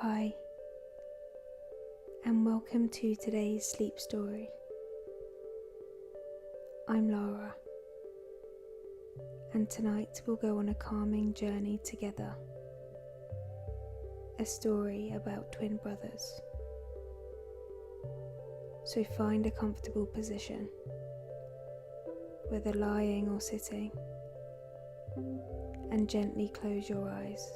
Hi, and welcome to today's sleep story. I'm Lara, and tonight we'll go on a calming journey together. A story about twin brothers. So find a comfortable position, whether lying or sitting, and gently close your eyes.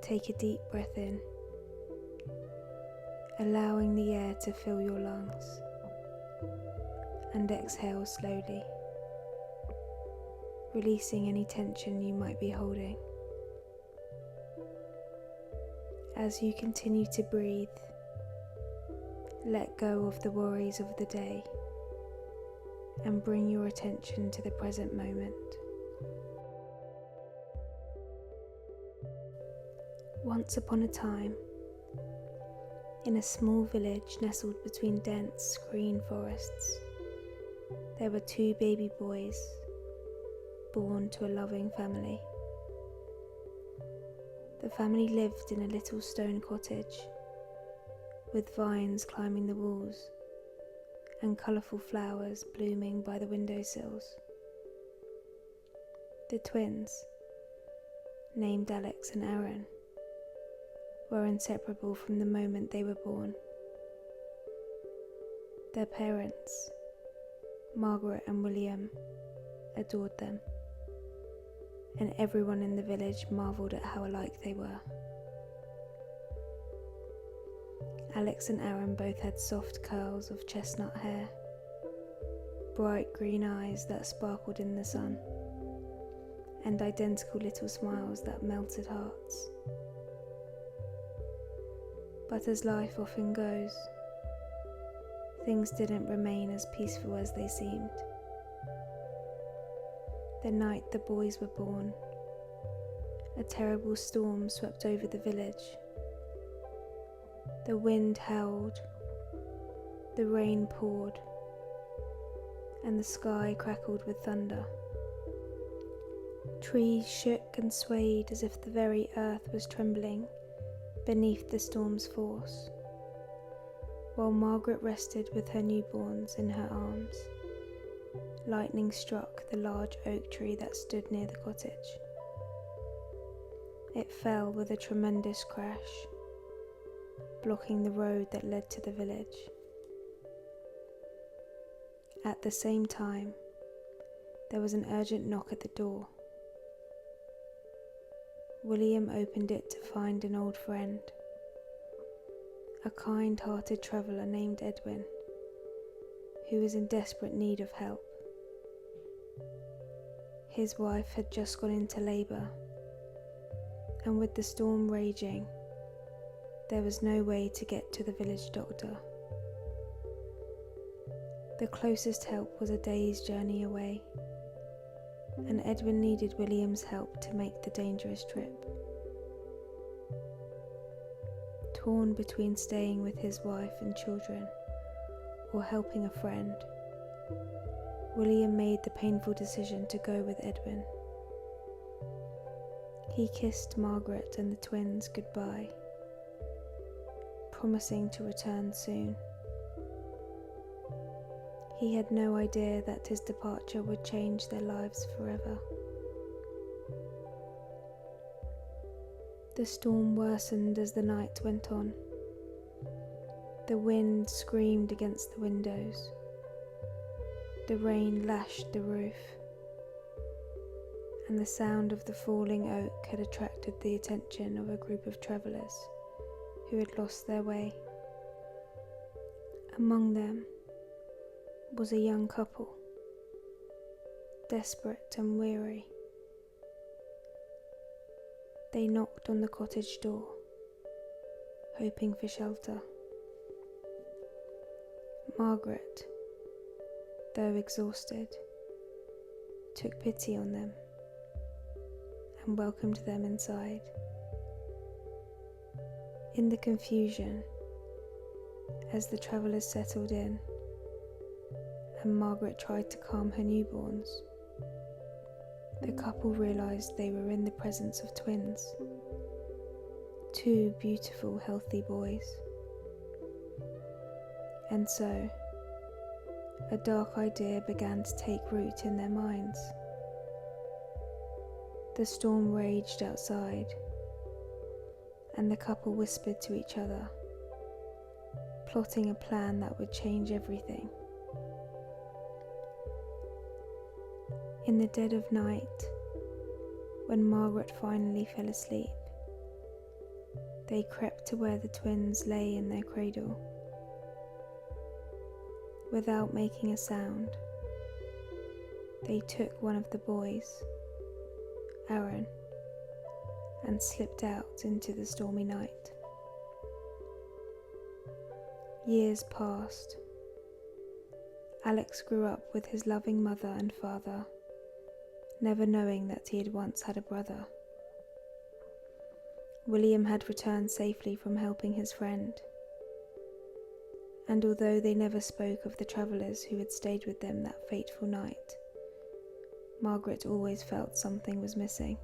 Take a deep breath in, allowing the air to fill your lungs, and exhale slowly, releasing any tension you might be holding. As you continue to breathe, let go of the worries of the day and bring your attention to the present moment. Once upon a time, in a small village nestled between dense green forests, there were two baby boys born to a loving family. The family lived in a little stone cottage, with vines climbing the walls and colourful flowers blooming by the windowsills. The twins, named Alex and Aaron, were inseparable from the moment they were born. Their parents, Margaret and William, adored them, and everyone in the village marvelled at how alike they were. Alex and Aaron both had soft curls of chestnut hair, bright green eyes that sparkled in the sun, and identical little smiles that melted hearts. But as life often goes, things didn't remain as peaceful as they seemed. The night the boys were born, a terrible storm swept over the village. The wind howled, the rain poured, and the sky crackled with thunder. Trees shook and swayed as if the very earth was trembling beneath the storm's force, while Margaret rested with her newborns in her arms. Lightning struck the large oak tree that stood near the cottage. It fell with a tremendous crash, blocking the road that led to the village. At the same time, there was an urgent knock at the door. William opened it to find an old friend, a kind-hearted traveller named Edwin, who was in desperate need of help. His wife had just gone into labour, and with the storm raging, there was no way to get to the village doctor. The closest help was a day's journey away, and Edwin needed William's help to make the dangerous trip. Torn between staying with his wife and children or helping a friend, William made the painful decision to go with Edwin. He kissed Margaret and the twins goodbye, promising to return soon. He had no idea that his departure would change their lives forever. The storm worsened as the night went on. The wind screamed against the windows. The rain lashed the roof, and the sound of the falling oak had attracted the attention of a group of travellers who had lost their way. Among them was a young couple, desperate and weary. They knocked on the cottage door, hoping for shelter. Margaret, though exhausted, took pity on them and welcomed them inside. In the confusion, as the travellers settled in, and Margaret tried to calm her newborns, the couple realised they were in the presence of twins, 2 beautiful, healthy boys. And so, a dark idea began to take root in their minds. The storm raged outside, and the couple whispered to each other, plotting a plan that would change everything. In the dead of night, when Margaret finally fell asleep, they crept to where the twins lay in their cradle. Without making a sound, they took one of the boys, Aaron, and slipped out into the stormy night. Years passed. Alex grew up with his loving mother and father, never knowing that he had once had a brother. William had returned safely from helping his friend, and although they never spoke of the travellers who had stayed with them that fateful night, Margaret always felt something was missing.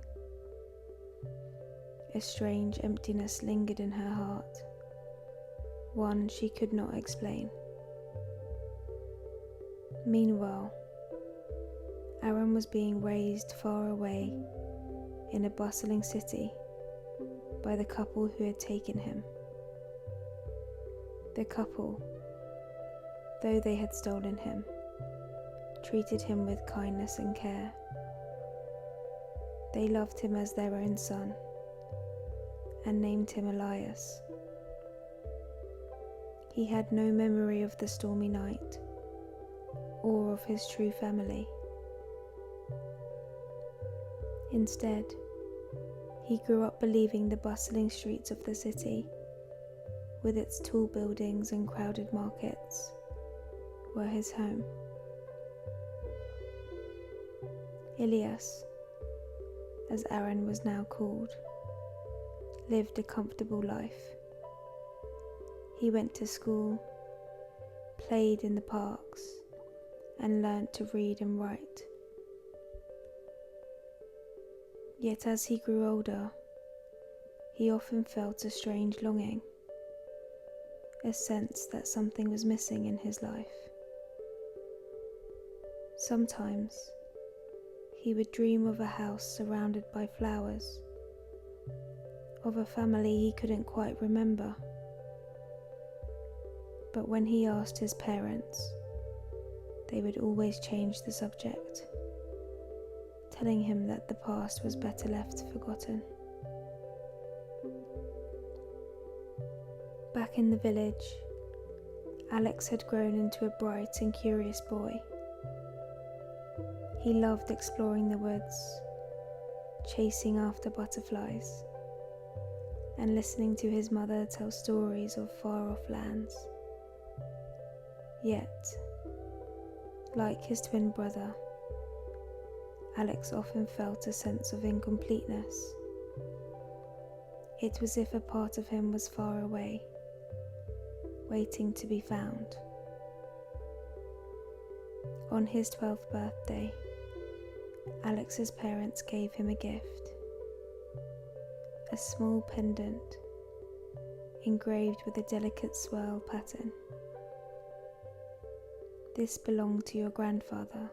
A strange emptiness lingered in her heart, one she could not explain. Meanwhile, Aaron was being raised far away in a bustling city by the couple who had taken him. The couple, though they had stolen him, treated him with kindness and care. They loved him as their own son and named him Elias. He had no memory of the stormy night or of his true family. Instead, he grew up believing the bustling streets of the city, with its tall buildings and crowded markets, were his home. Elias, as Aaron was now called, lived a comfortable life. He went to school, played in the parks, and learnt to read and write. Yet as he grew older, he often felt a strange longing, a sense that something was missing in his life. Sometimes he would dream of a house surrounded by flowers, of a family he couldn't quite remember. But when he asked his parents, they would always change the subject, telling him that the past was better left forgotten. Back in the village, Alex had grown into a bright and curious boy. He loved exploring the woods, chasing after butterflies, and listening to his mother tell stories of far-off lands. Yet, like his twin brother, Alex often felt a sense of incompleteness. It was as if a part of him was far away, waiting to be found. On his 12th birthday, Alex's parents gave him a gift, a small pendant engraved with a delicate swirl pattern. "This belonged to your grandfather,"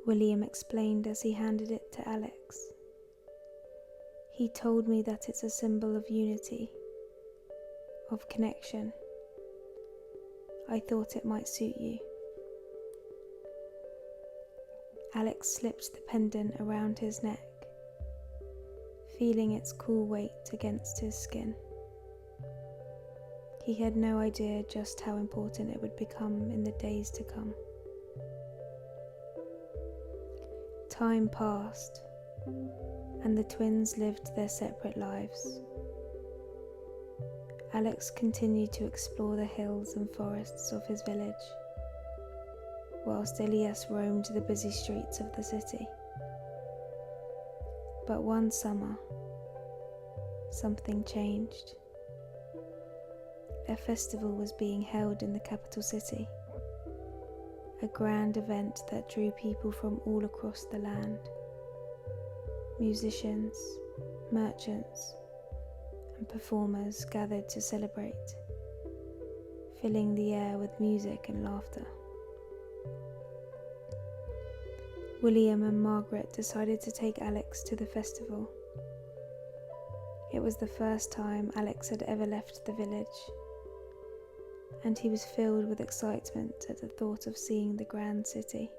William explained as he handed it to Alex. "He told me that it's a symbol of unity, of connection. I thought it might suit you." Alex slipped the pendant around his neck, feeling its cool weight against his skin. He had no idea just how important it would become in the days to come. Time passed, and the twins lived their separate lives. Alex continued to explore the hills and forests of his village, whilst Elias roamed the busy streets of the city. But one summer, something changed. A festival was being held in the capital city, a grand event that drew people from all across the land. Musicians, merchants, and performers gathered to celebrate, filling the air with music and laughter. William and Margaret decided to take Alex to the festival. It was the first time Alex had ever left the village, and he was filled with excitement at the thought of seeing the grand city.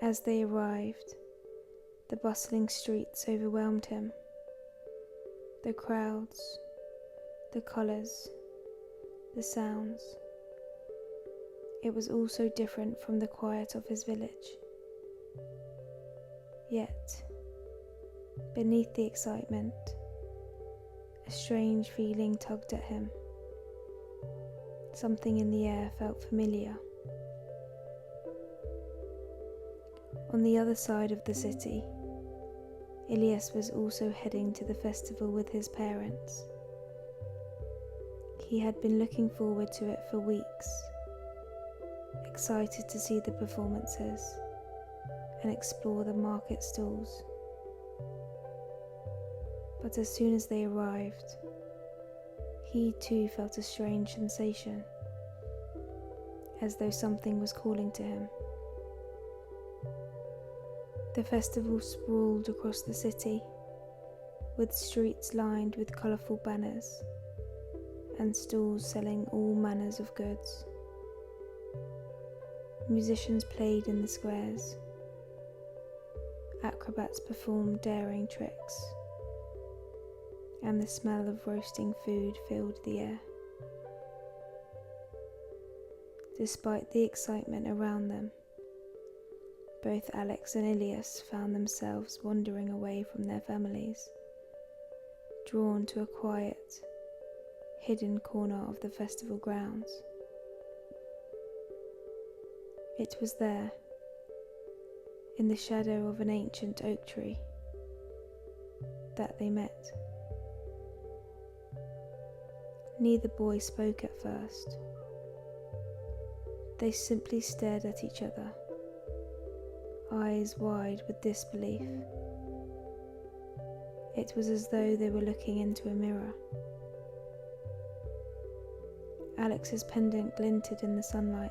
As they arrived, the bustling streets overwhelmed him. The crowds, the colours, the sounds. It was all so different from the quiet of his village. Yet, beneath the excitement, a strange feeling tugged at him. Something in the air felt familiar. On the other side of the city, Ilias was also heading to the festival with his parents. He had been looking forward to it for weeks, excited to see the performances and explore the market stalls. But as soon as they arrived, he too felt a strange sensation, as though something was calling to him. The festival sprawled across the city, with streets lined with colourful banners and stalls selling all manners of goods. Musicians played in the squares. Acrobats performed daring tricks, and the smell of roasting food filled the air. Despite the excitement around them, both Alex and Ilias found themselves wandering away from their families, drawn to a quiet, hidden corner of the festival grounds. It was there, in the shadow of an ancient oak tree, that they met. Neither boy spoke at first. They simply stared at each other, eyes wide with disbelief. It was as though they were looking into a mirror. Alex's pendant glinted in the sunlight,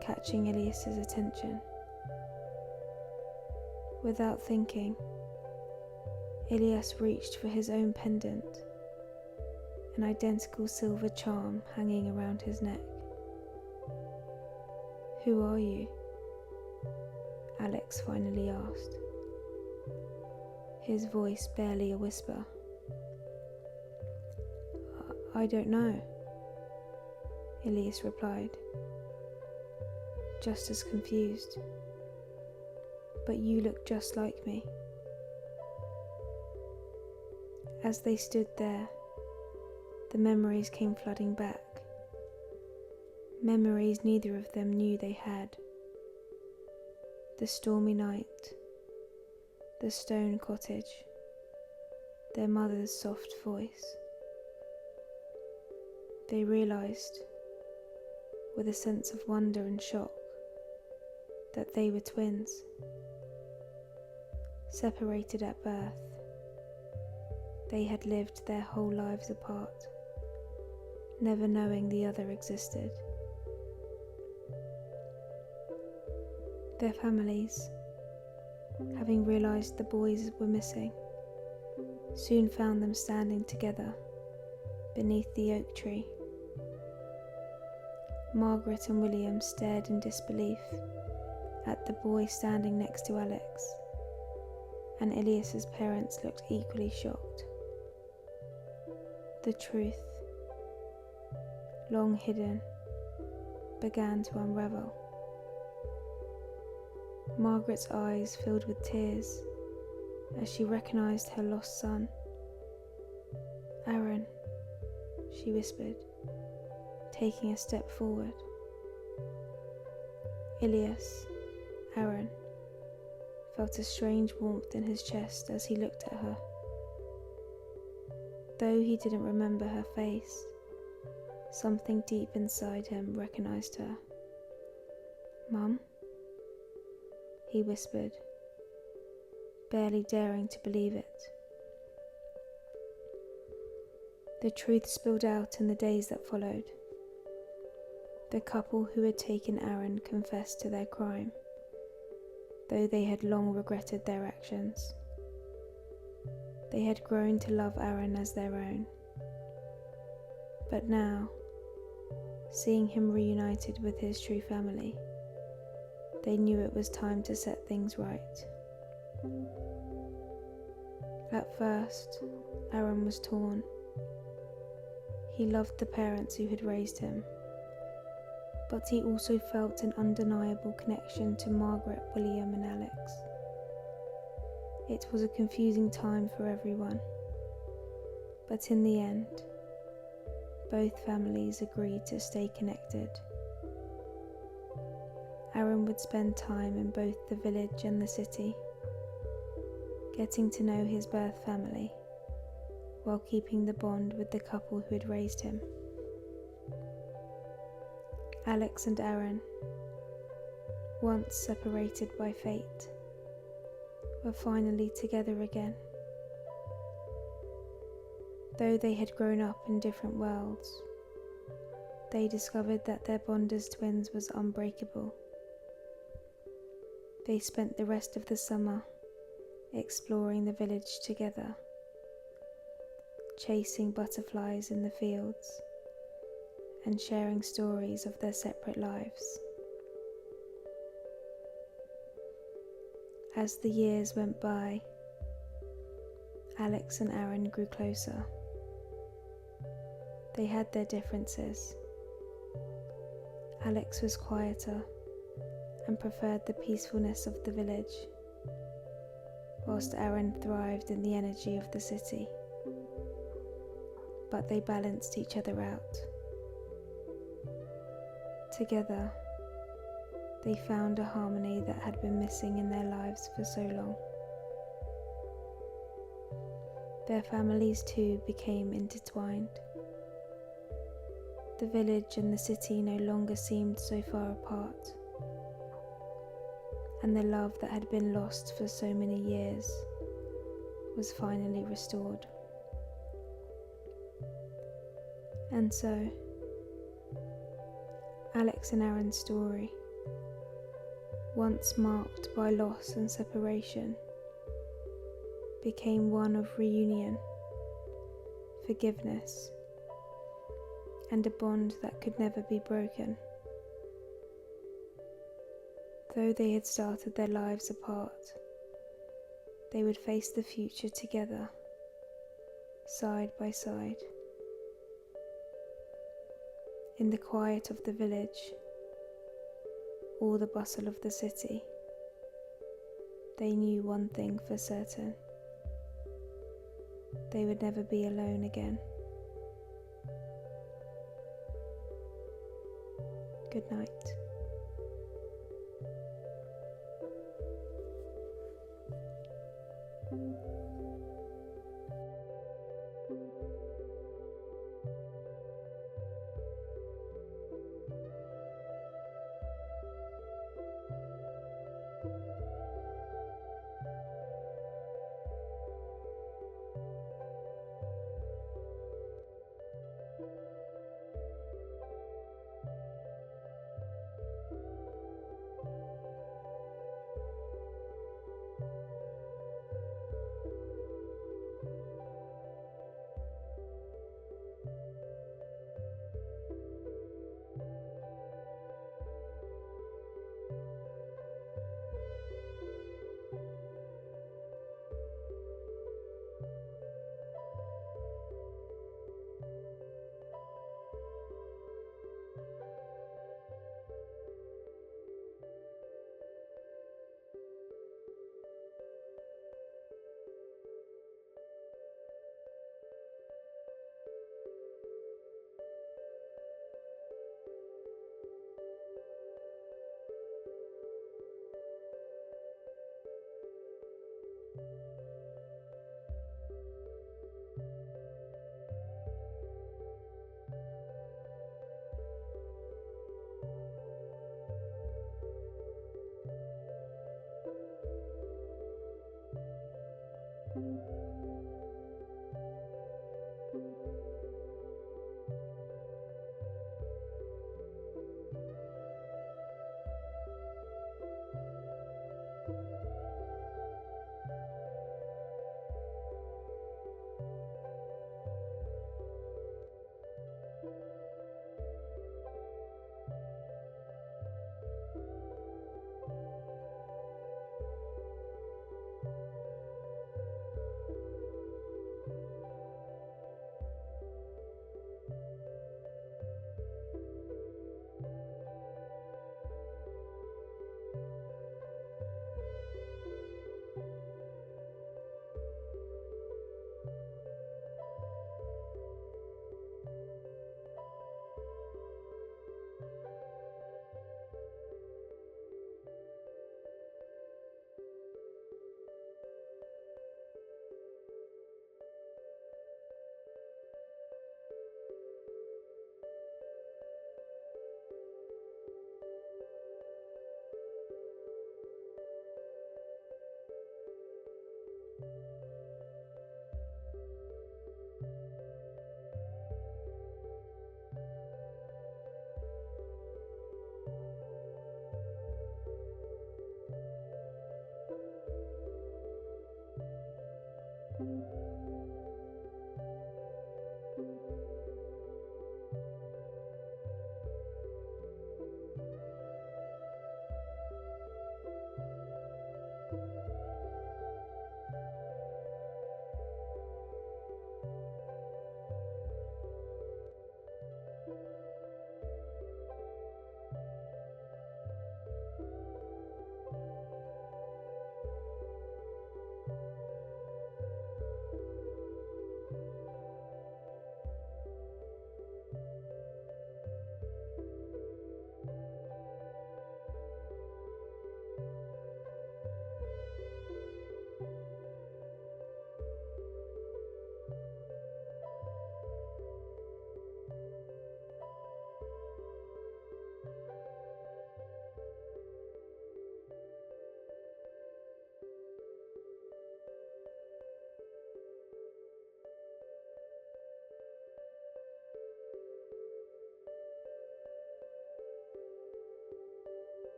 catching Ilias's attention. Without thinking, Ilias reached for his own pendant, an identical silver charm hanging around his neck. "Who are you?" Alex finally asked, his voice barely a whisper. I don't know," Ilias replied, just as confused. "But you look just like me." As they stood there, the memories came flooding back. Memories neither of them knew they had. The stormy night, the stone cottage, their mother's soft voice. They realized, with a sense of wonder and shock, that they were twins, separated at birth. They had lived their whole lives apart, never knowing the other existed. Their families, having realized the boys were missing, soon found them standing together beneath the oak tree. Margaret and William stared in disbelief at the boy standing next to Alex, and Ilias's parents looked equally shocked. The truth, long hidden, began to unravel. Margaret's eyes filled with tears as she recognized her lost son. "Aaron," she whispered, taking a step forward. Ilias, Aaron, felt a strange warmth in his chest as he looked at her. Though he didn't remember her face, something deep inside him recognized her. "Mum?" he whispered, barely daring to believe it. The truth spilled out in the days that followed. The couple who had taken Aaron confessed to their crime, though they had long regretted their actions. They had grown to love Aaron as their own. But now, seeing him reunited with his true family, they knew it was time to set things right. At first, Aaron was torn. He loved the parents who had raised him, but he also felt an undeniable connection to Margaret, William, and Alex. It was a confusing time for everyone, but in the end, both families agreed to stay connected. Aaron would spend time in both the village and the city, getting to know his birth family, while keeping the bond with the couple who had raised him. Alex and Aaron, once separated by fate, were finally together again. Though they had grown up in different worlds, they discovered that their bond as twins was unbreakable. They spent the rest of the summer exploring the village together, chasing butterflies in the fields, and sharing stories of their separate lives. As the years went by, Alex and Aaron grew closer. They had their differences. Alex was quieter and preferred the peacefulness of the village, whilst Aaron thrived in the energy of the city. But they balanced each other out. Together, they found a harmony that had been missing in their lives for so long. Their families too became intertwined. The village and the city no longer seemed so far apart, and the love that had been lost for so many years was finally restored. And so, Alex and Aaron's story, once marked by loss and separation, became one of reunion, forgiveness, and a bond that could never be broken. Though they had started their lives apart, they would face the future together, side by side. In the quiet of the village, or the bustle of the city, they knew one thing for certain: they would never be alone again. Good night.